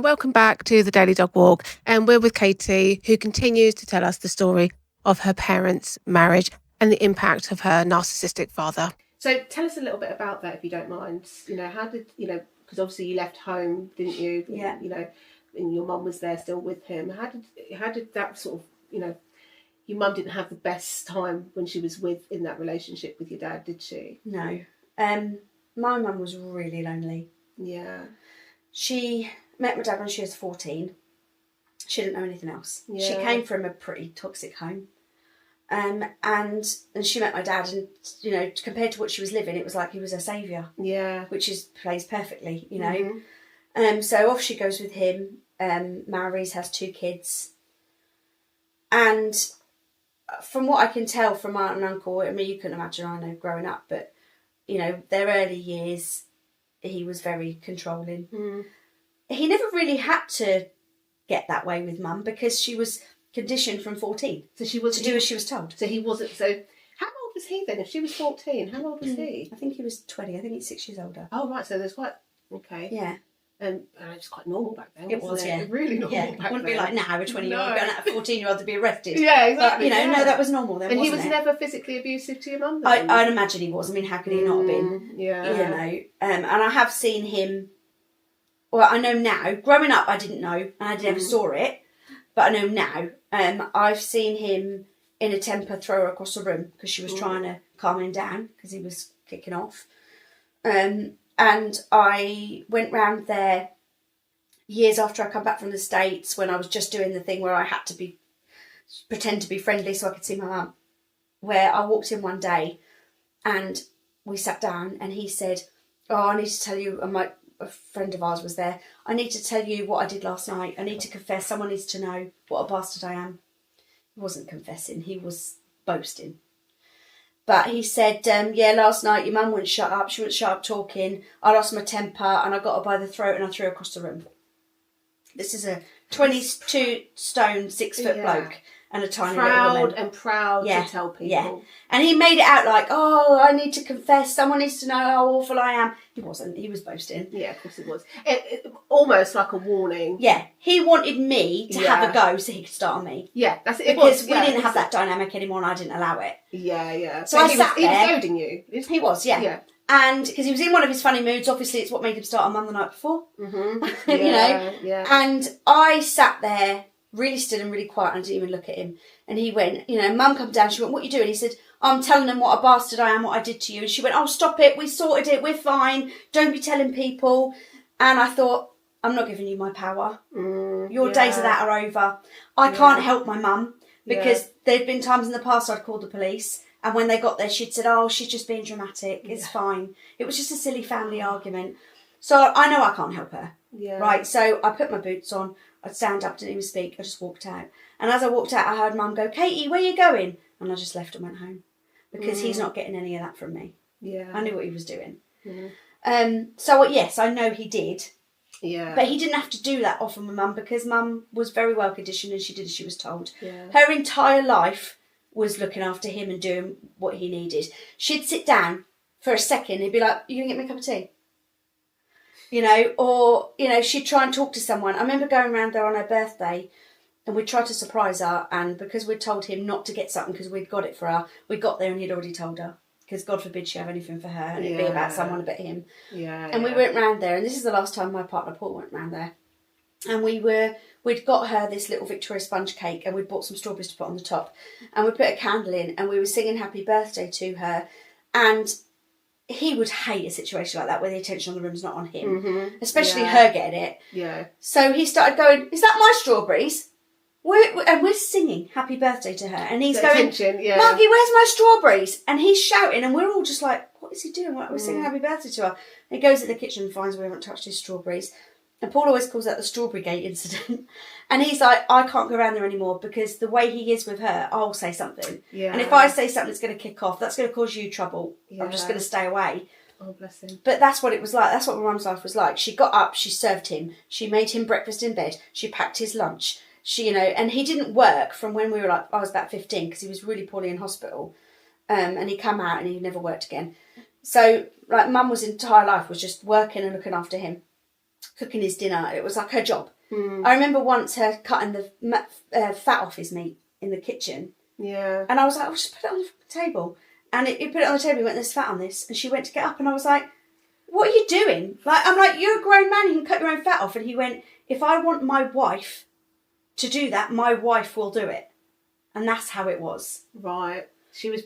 welcome back to the Daily Dog Walk, and we're with Katie, who continues to tell us the story of her parents' marriage and the impact of her narcissistic father. So tell us a little bit about that, if you don't mind. How did, because obviously you left home, didn't you? Yeah. And your mum was there still with him. How did that sort of, your mum didn't have the best time when she was in that relationship with your dad, did she? No. My mum was really lonely. Yeah. She met my dad when she was 14. She didn't know anything else. Yeah. She came from a pretty toxic home. And she met my dad, and, compared to what she was living, it was like he was her saviour. Yeah. Which plays perfectly, Mm-hmm. So off she goes with him, marries, has 2 kids. And from what I can tell from my aunt and uncle, I mean, you can imagine, I know, growing up, but, their early years, he was very controlling. Mm. He never really had to get that way with mum because she was conditioned from 14 So she was to do as she was told. So he wasn't. So how old was he then? If she was 14, how old was he? I think he was 20. I think he's 6 years older. Oh right, so there's quite Yeah. And it was quite normal back then. It was, yeah. Really normal back then. It wouldn't be like now a 20-year-old No. going out a 14-year-old to be arrested. Yeah, exactly. But, no, that was normal then, and he wasn't was it? never physically abusive to your mum then? I'd imagine he was. I mean, how could he not have been? Yeah. And I have seen him, well, I know now. Growing up, I didn't know, and I never saw it, but I know now. I've seen him in a temper throw her across the room because she was trying to calm him down because he was kicking off. And I went round there years after I come back from the States when I was just doing the thing where I had to pretend to be friendly so I could see my mum. Where I walked in one day and we sat down and he said, I need to tell you, and a friend of ours was there, I need to tell you what I did last night. I need to confess. Someone needs to know what a bastard I am. He wasn't confessing. He was boasting. But he said, last night your mum wouldn't shut up. She wouldn't shut up talking. I lost my temper and I got her by the throat and I threw her across the room. This is a 22 stone, 6-foot bloke and a tiny little woman. Proud to tell people. Yeah. And he made it out like, I need to confess. Someone needs to know how awful I am. He wasn't. He was boasting. Yeah, of course it was. Almost like a warning. Yeah. He wanted me to have a go so he could start on me. Yeah, that's it. Because we didn't have that dynamic anymore and I didn't allow it. Yeah, yeah. So I sat there. He was goading you. He was, yeah. Yeah. And because he was in one of his funny moods, obviously it's what made him start on Mum the night before. Mm-hmm. Yeah. And I sat there really still and really quiet and I didn't even look at him. And he went, Mum come down, she went, what are you doing? He said, I'm telling them what a bastard I am, what I did to you. And she went, oh, stop it, we sorted it, we're fine, don't be telling people. And I thought, I'm not giving you my power. Your days of that are over. I can't help my mum because there'd been times in the past I'd called the police. And when they got there, she'd said, oh, she's just being dramatic. It's fine. It was just a silly family argument. So I know I can't help her. Yeah. Right. So I put my boots on. I'd stand up, didn't even speak. I just walked out. And as I walked out, I heard Mum go, Katie, where are you going? And I just left and went home. Because he's not getting any of that from me. Yeah. I knew what he was doing. Mm. So, yes, I know he did. Yeah. But he didn't have to do that often with Mum because Mum was very well conditioned and she did as she was told. Yeah. Her entire life was looking after him and doing what he needed. She'd sit down for a second and be like, you going to get me a cup of tea? Or, she'd try and talk to someone. I remember going around there on her birthday and we'd try to surprise her, and because we'd told him not to get something because we'd got it for her, we got there and he'd already told her. Because God forbid she have anything for her and it'd be about someone but him. Yeah. And we went round there, and this is the last time my partner Paul went round there. And we'd got her this little Victoria sponge cake and we'd bought some strawberries to put on the top. And we put a candle in and we were singing happy birthday to her. And he would hate a situation like that where the attention on the room's not on him. Especially her getting it. Yeah. So he started going, is that my strawberries? We're singing happy birthday to her. And he's going, Margie, where's my strawberries? And he's shouting and we're all just like, what is he doing? We're singing happy birthday to her. And he goes in the kitchen and finds we haven't touched his strawberries. And Paul always calls that the strawberry gate incident. And he's like, I can't go around there anymore because the way he is with her, I'll say something. Yeah. And if I say something that's going to kick off, that's going to cause you trouble. Yeah. I'm just going to stay away. Oh, bless him. But that's what it was like. That's what my mum's life was like. She got up, she served him, she made him breakfast in bed, she packed his lunch. She, and he didn't work from when we were like, I was about 15 because he was really poorly in hospital. And he come out and he never worked again. So, like, Mum was entire life was just working and looking after him, cooking his dinner. It was like her job. I remember once her cutting the fat off his meat in the kitchen. Yeah. And I was like, oh, just put it on the table. And he put it on the table, he went, there's fat on this. And she went to get up and I was like, what are you doing? Like, I'm like, you're a grown man, you can cut your own fat off. And he went, if I want my wife to do that, my wife will do it. And that's how it was. Right. She was,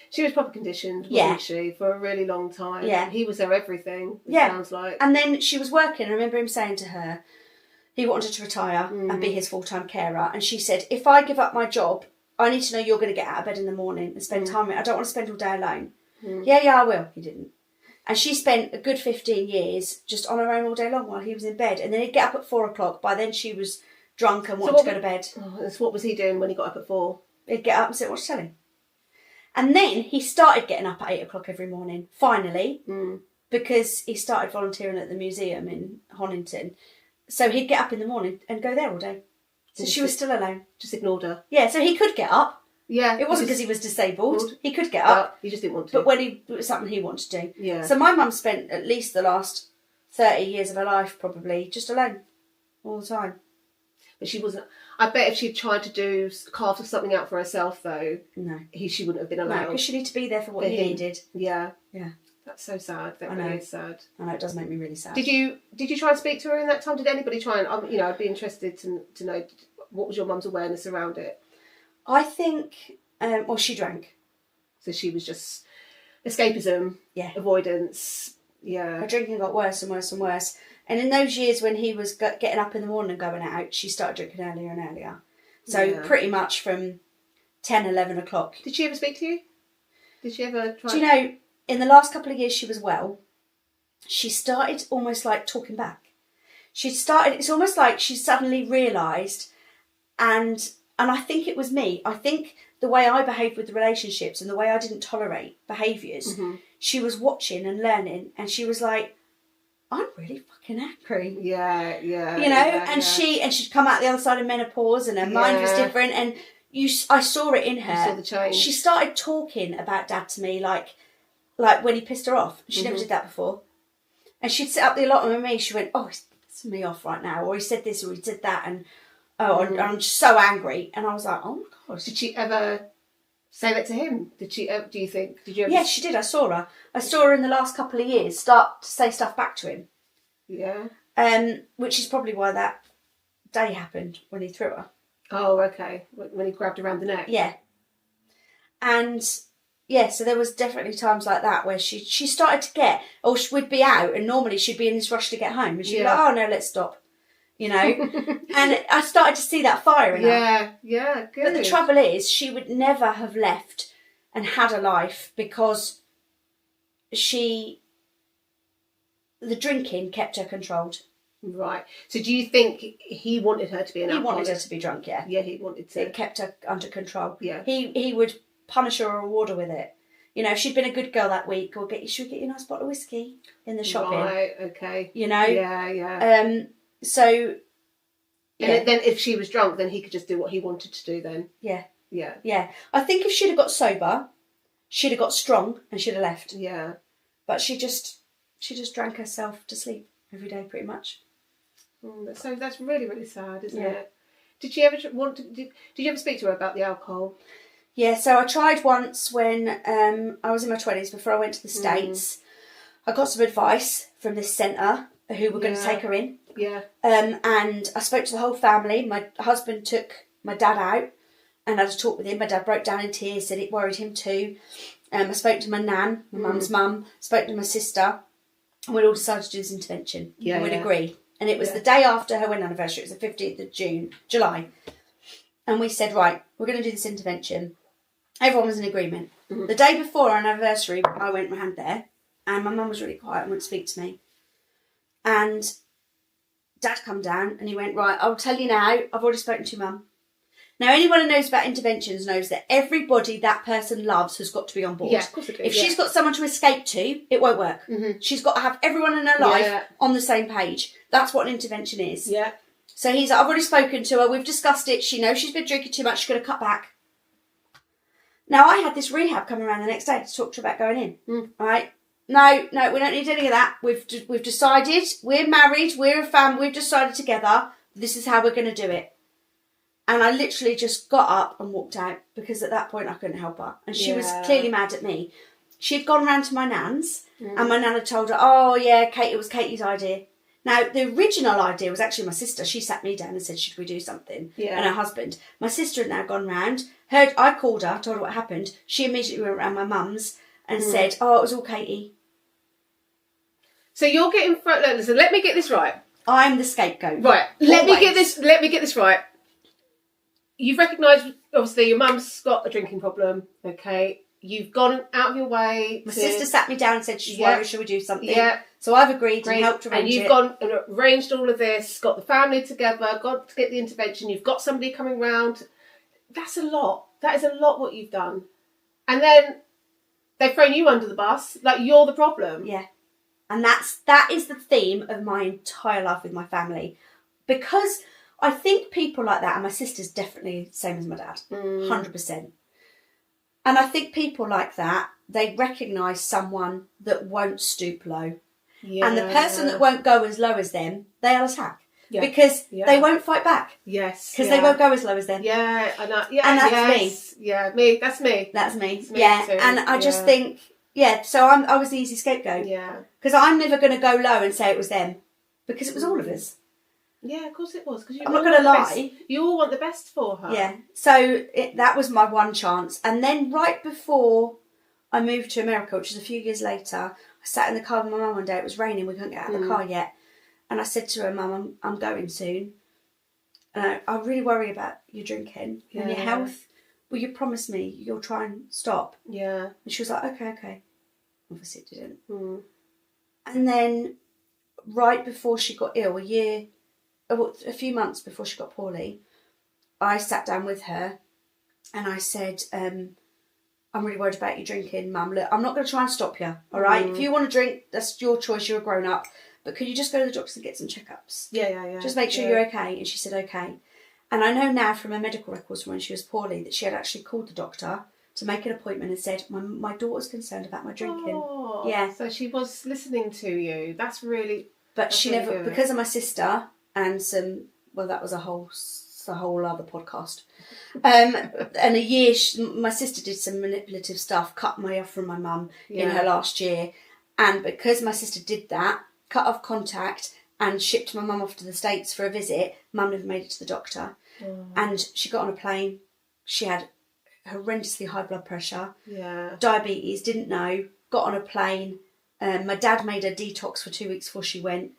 she was proper conditioned, wasn't she, for a really long time. Yeah. He was her everything, sounds like. And then she was working. I remember him saying to her, he wanted to retire and be his full-time carer. And she said, if I give up my job, I need to know you're going to get out of bed in the morning and spend time with me. I don't want to spend all day alone. Yeah, I will. He didn't. And she spent a good 15 years just on her own all day long while he was in bed. And then he'd get up at 4 o'clock. By then she was drunk and wanted to go to bed. What was he doing when he got up at 4? He'd get up and sit and watch telly. And then he started getting up at 8 o'clock every morning, finally, because he started volunteering at the museum in Honington. So he'd get up in the morning and go there all day. So she was still alone. Just ignored her. Yeah, so he could get up. Yeah. It wasn't because he was disabled. He could get up. He just didn't want to. But when it was something he wanted to do. Yeah. So my mum spent at least the last 30 years of her life probably just alone all the time. But she wasn't... I bet if she'd tried to carve something out for herself, though, no, she wouldn't have been allowed. No, because she needed to be there for what he needed. Yeah. Yeah. That's so sad. That really is sad. I know, it does make me really sad. Did you try and speak to her in that time? Did anybody try and... I'd be interested to know, what was your mum's awareness around it? I think... she drank. So she was just escapism, avoidance, Her drinking got worse and worse and worse. And in those years when he was getting up in the morning and going out, she started drinking earlier and earlier. So pretty much from 10, 11 o'clock. Did she ever speak to you? Did she ever try? Do you know, in the last couple of years she was well, she started almost like talking back. It's almost like she suddenly realised, and I think it was me. I think the way I behaved with the relationships and the way I didn't tolerate behaviours, she was watching and learning, and she was like, I'm really fucking angry. Yeah. She'd come out the other side of menopause and her mind was different, and I saw it in her. You saw the change. She started talking about Dad to me like when he pissed her off. She never did that before. And she'd sit up the allotment with me, she went, oh, he's pissing me off right now, or he said this or he did that, and I'm just so angry. And I was like, oh my gosh. Did she ever say that to him? Did she ever, do you think? Did you ever? Yeah, she did. I saw her in the last couple of years start to say stuff back to him. Yeah. Which is probably why that day happened when he threw her. Oh, okay. When he grabbed around the neck. Yeah. And so there was definitely times like that where she started to get, or we'd be out and normally she'd be in this rush to get home and she'd be like, oh no, let's stop. And I started to see that fire in her. Yeah, good. But the trouble is, she would never have left and had a life because the drinking kept her controlled. Right. So do you think he wanted her to be an alcoholic? He wanted her to be drunk, yeah. Yeah, he wanted to. It kept her under control. Yeah. He would punish her or reward her with it. If she'd been a good girl that week, or should we get you a nice bottle of whiskey in the shopping? Right, okay. Yeah. So, yeah. And then if she was drunk, then he could just do what he wanted to do then. Yeah. Yeah. Yeah. I think if she'd have got sober, she'd have got strong and she'd have left. Yeah. But she just drank herself to sleep every day, pretty much. So that's really, really sad, isn't it? Did you ever did you ever speak to her about the alcohol? Yeah, so I tried once when I was in my 20s, before I went to the States. I got some advice from this centre who were going to take her in. Yeah. And I spoke to the whole family. My husband took my dad out and had a talk with him. My dad broke down in tears, said it worried him too. I spoke to my nan, my mum's mum, spoke to my sister, and we'd all decided to do this intervention. Yeah. And we'd agree. And it was the day after her wedding anniversary. It was the 15th of July. And we said, right, we're going to do this intervention. Everyone was in agreement. The day before our anniversary, I went round there, and my mum was really quiet and wouldn't speak to me. And Dad come down and he went, right, I'll tell you now, I've already spoken to your mum. Now, anyone who knows about interventions knows that everybody that person loves has got to be on board. Yeah, of course they do. If she's got someone to escape to, it won't work. She's got to have everyone in her life on the same page. That's what an intervention is. Yeah. So he's like, I've already spoken to her, we've discussed it, she knows she's been drinking too much, she's going to cut back. Now, I had this rehab coming around the next day to talk to her about going in, right? no, we don't need any of that. We've decided, we're married, we're a family, we've decided together, this is how we're going to do it. And I literally just got up and walked out because at that point I couldn't help her. And she was clearly mad at me. She'd gone round to my nan's and my nan had told her, oh yeah, Kate, it was Katie's idea. Now, the original idea was actually my sister. She sat me down and said, should we do something? Yeah. And her husband. My sister had now gone round, I called her, told her what happened. She immediately went round my mum's and said, oh, it was all Katie. So you're getting... Listen, let me get this right. I'm the scapegoat. Right. Let me get this right. You've recognised, obviously, your mum's got a drinking problem, okay? You've gone out of your way. My sister sat me down and said, she's worried, should we do something? Yeah. So I've agreed and helped arrange it. And you've gone and arranged all of this, got the family together, got to get the intervention, you've got somebody coming round. That's a lot. That is a lot what you've done. And then they've thrown you under the bus, like you're the problem. Yeah. And that is the theme of my entire life with my family. Because I think people like that, and my sister's definitely the same as my dad, 100%. And I think people like that, they recognise someone that won't stoop low. Yeah. And the person that won't go as low as them, they'll attack. Yeah. Because they won't fight back. Yes. Because they won't go as low as them. Yeah. And that's me. Yeah, me. That's me. That's me. It's me yeah. too. And I just think, so I was the easy scapegoat. Yeah. Because I'm never going to go low and say it was them. Because it was all of us. Yeah, of course it was. I'm not going to lie. You all want the best for her. Yeah. So that was my one chance. And then right before I moved to America, which was a few years later, I sat in the car with my mum one day. It was raining. We couldn't get out of the car yet. And I said to her, Mum, I'm going soon. And I really worry about your drinking and your health. Will you promise me you'll try and stop? Yeah. And she was like, okay. Obviously it didn't. Mm. And then right before she got ill, a few months before she got poorly, I sat down with her and I said, I'm really worried about you drinking, Mum. Look, I'm not going to try and stop you, all right? If you want to drink, that's your choice, you're a grown-up. But could you just go to the doctors and get some checkups? Yeah. Just make sure you're okay. And she said, okay. And I know now from her medical records from when she was poorly that she had actually called the doctor to make an appointment and said, my daughter's concerned about my drinking. Oh, yeah. So she was listening to you. That's really... But she never, good. Because of my sister and that was a whole other podcast. And a year, my sister did some manipulative stuff, cut me off from my mum in her last year. And because my sister did that, cut off contact and shipped my mum off to the States for a visit, Mum never made it to the doctor. And she got on a plane. She had horrendously high blood pressure, diabetes, didn't know, got on a plane. My dad made her detox for 2 weeks before she went.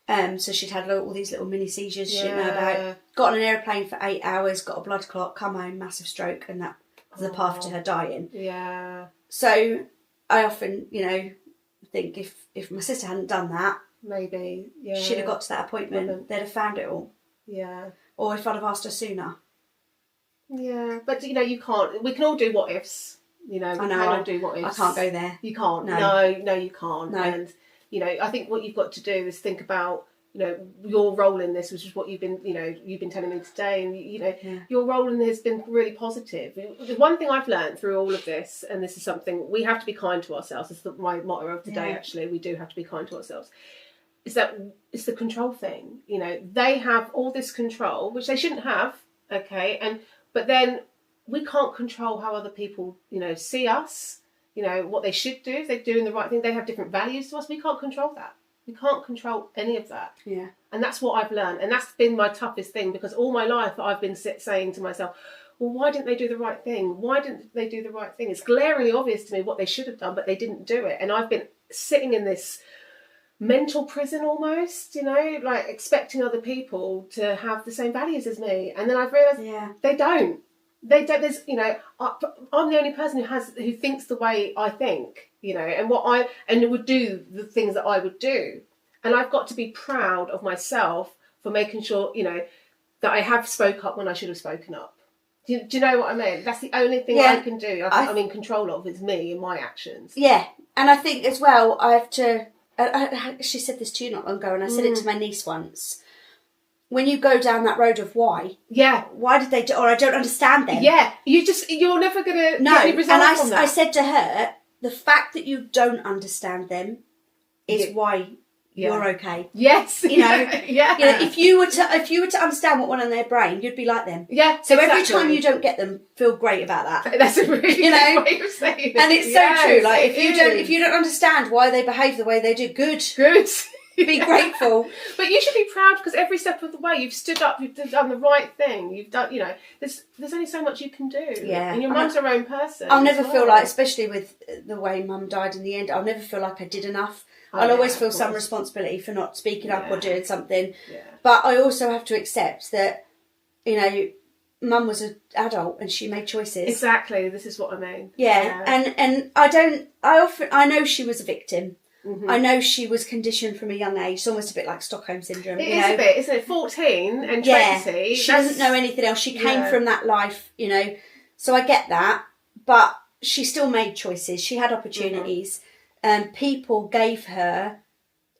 So she'd had all these little mini seizures she didn't know about. Got on an airplane for 8 hours, got a blood clot, come home, massive stroke, and that was the path to her dying. Yeah. So I often, think if my sister hadn't done that, maybe she'd have got to that appointment. They'd have found it all. Yeah. Or if I'd have asked her sooner. Yeah, but you can't. We can all do what ifs. I know. We can all do what ifs. I can't go there. You can't. No, you can't. No. And I think what you've got to do is think about your role in this, which is what you've been telling me today, and your role in this has been really positive. The one thing I've learned through all of this, and this is something we have to be kind to ourselves. It's my motto of the day. Actually, we do have to be kind to ourselves. Is that it's the control thing? They have all this control, which they shouldn't have. Okay, but then we can't control how other people see us. What they should do, if they're doing the right thing. They have different values to us. We can't control that. We can't control any of that. Yeah. And that's what I've learned. And that's been my toughest thing, because all my life I've been saying to myself, well, why didn't they do the right thing? Why didn't they do the right thing? It's glaringly obvious to me what they should have done, but they didn't do it. And I've been sitting in this mental prison almost, like expecting other people to have the same values as me. And then I've realised they don't. There's, I'm the only person who thinks the way I think, and would do the things that I would do. And I've got to be proud of myself for making sure, that I have spoke up when I should have spoken up. Do you know what I mean? That's the only thing I can do. I'm in control of is me and my actions. Yeah. And I think as well, I have to, she said this to you not long ago, and I said it to my niece once. When you go down that road of why did they do, or I don't understand them. Yeah, you're never going to get any result from that. I said to her, the fact that you don't understand them is why you're okay. Yes. You know, yeah. You know, if you were to understand what went on in their brain, you'd be like them. Yeah. So every time you don't get them, feel great about that. That's a really good way of saying it. And it's so true. Like if you don't understand why they behave the way they do, good. Be grateful. But you should be proud because every step of the way you've stood up, you've done the right thing. You've done, you know, there's only so much you can do. Yeah. And your mum's her own person. I'll never feel like, especially with the way Mum died in the end, I'll never feel like I did enough. I'll always feel some responsibility for not speaking up or doing something. Yeah. But I also have to accept that, you know, Mum was an adult and she made choices. Exactly. This is what I mean. Yeah. And I know she was a victim. Mm-hmm. I know she was conditioned from a young age. It's almost a bit like Stockholm Syndrome. It is a bit, isn't it? 14 and 20. Yeah, she doesn't know anything else. She came from that life, you know. So I get that. But she still made choices. She had opportunities. People gave her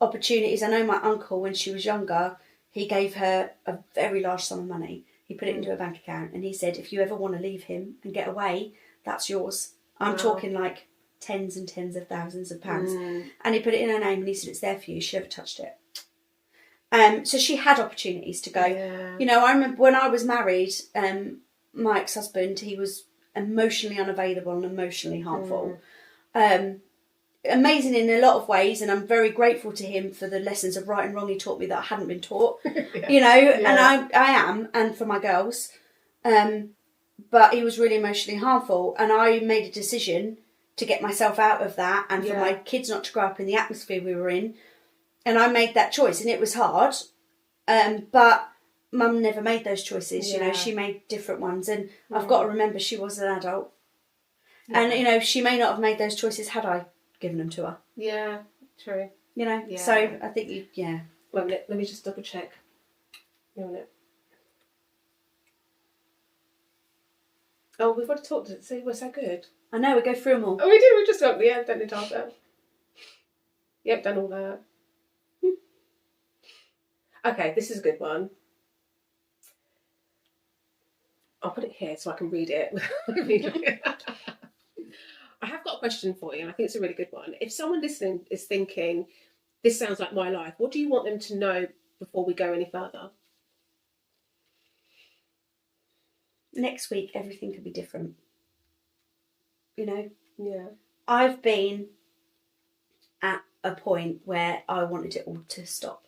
opportunities. I know my uncle, when she was younger, he gave her a very large sum of money. He put it into a bank account and he said, if you ever want to leave him and get away, that's yours. I'm talking like tens and tens of thousands of pounds. And he put it in her name and he said, it's there for you. She never touched it. So she had opportunities to go. Yeah. You know, I remember when I was married, my ex-husband, he was emotionally unavailable and emotionally harmful. Amazing in a lot of ways, and I'm very grateful to him for the lessons of right and wrong he taught me that I hadn't been taught. You know, and I am, and for my girls. But he was really emotionally harmful, and I made a decision to get myself out of that and for my kids not to grow up in the atmosphere we were in. And I made that choice, and it was hard. But Mum never made those choices, you know, she made different ones. And I've got to remember she was an adult. Yeah. And, you know, she may not have made those choices had I given them to her. Yeah, true. You know, so I think Well, let me just double check. Oh, we've already talked. See, we're so good. I know, we go through them all. Oh, we do. We just don't need to answer. Yep, done all that. Okay, this is a good one. I'll put it here so I can read it. I have got a question for you, and I think it's a really good one. If someone listening is thinking, this sounds like my life, what do you want them to know before we go any further? Next week, everything could be different. You know? Yeah. I've been at a point where I wanted it all to stop.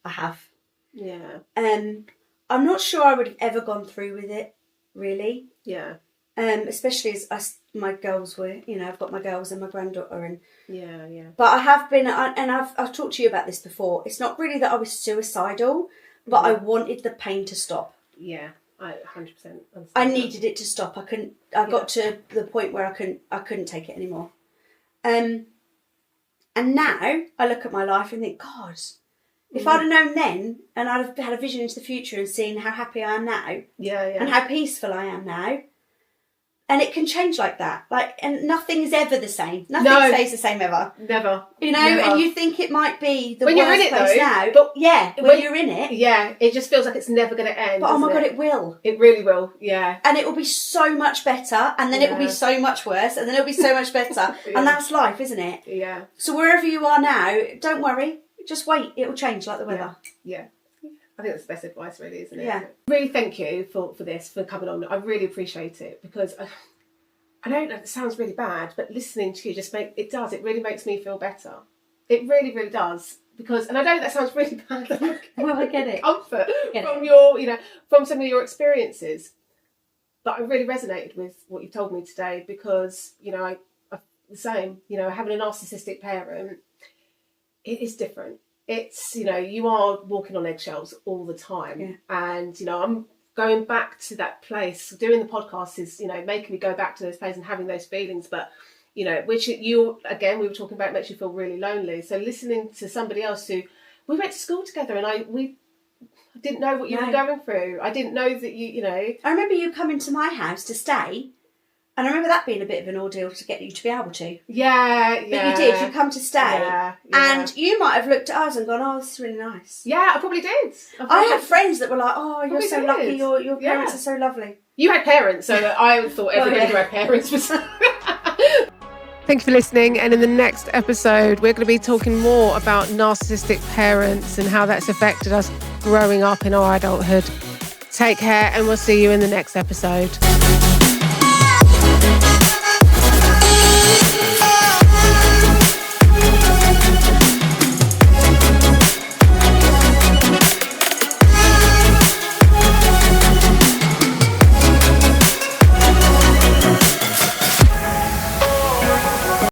I have. Yeah. I'm not sure I would have ever gone through with it, really. Yeah. Especially as my girls were, you know, I've got my girls and my granddaughter, and But I have been, and I've talked to you about this before. It's not really that I was suicidal, but I wanted the pain to stop. Yeah, I 100% understand. I needed it to stop. I couldn't. I got to the point where I couldn't take it anymore. And now I look at my life and think, God, if I'd have known then, and I'd have had a vision into the future and seen how happy I am now, and how peaceful I am now. And it can change like that. And nothing's ever the same. Nothing stays the same ever. Never. You know, Never. And you think it might be the when worst you're in it, place though, now. But when you're in it. Yeah, it just feels like it's never going to end. But oh my God, it will. It really will, yeah. And it will be so much better, and then it will be so much worse, and then it'll be so much better. And that's life, isn't it? Yeah. So wherever you are now, don't worry. Just wait. It will change like the weather. Yeah. I think that's the best advice, really, isn't it? Yeah. Really thank you for this, for coming on. I really appreciate it, because I know it sounds really bad, but listening to you it really makes me feel better. It really, really does. Because, and I know that sounds really bad. Well, I get it. Comfort from your, from some of your experiences. But I really resonated with what you told me today, because, I the same, having a narcissistic parent, it is different. It's, you are walking on eggshells all the time. Yeah. And, I'm going back to that place. Doing the podcast is, making me go back to those places and having those feelings. But, which we were talking about, makes you feel really lonely. So listening to somebody else who, we went to school together, and I didn't know what you were going through. I didn't know that I remember you coming to my house to stay. And I remember that being a bit of an ordeal to get you to be able to. Yeah. But you did. You come to stay. Yeah. And you might have looked at us and gone, oh, this is really nice. Yeah, I probably did. I had friends that were like, oh, you're so lucky. Your parents are so lovely. You had parents, so I thought everybody who had parents was... Thank you for listening. And in the next episode, we're going to be talking more about narcissistic parents and how that's affected us growing up in our adulthood. Take care, and we'll see you in the next episode.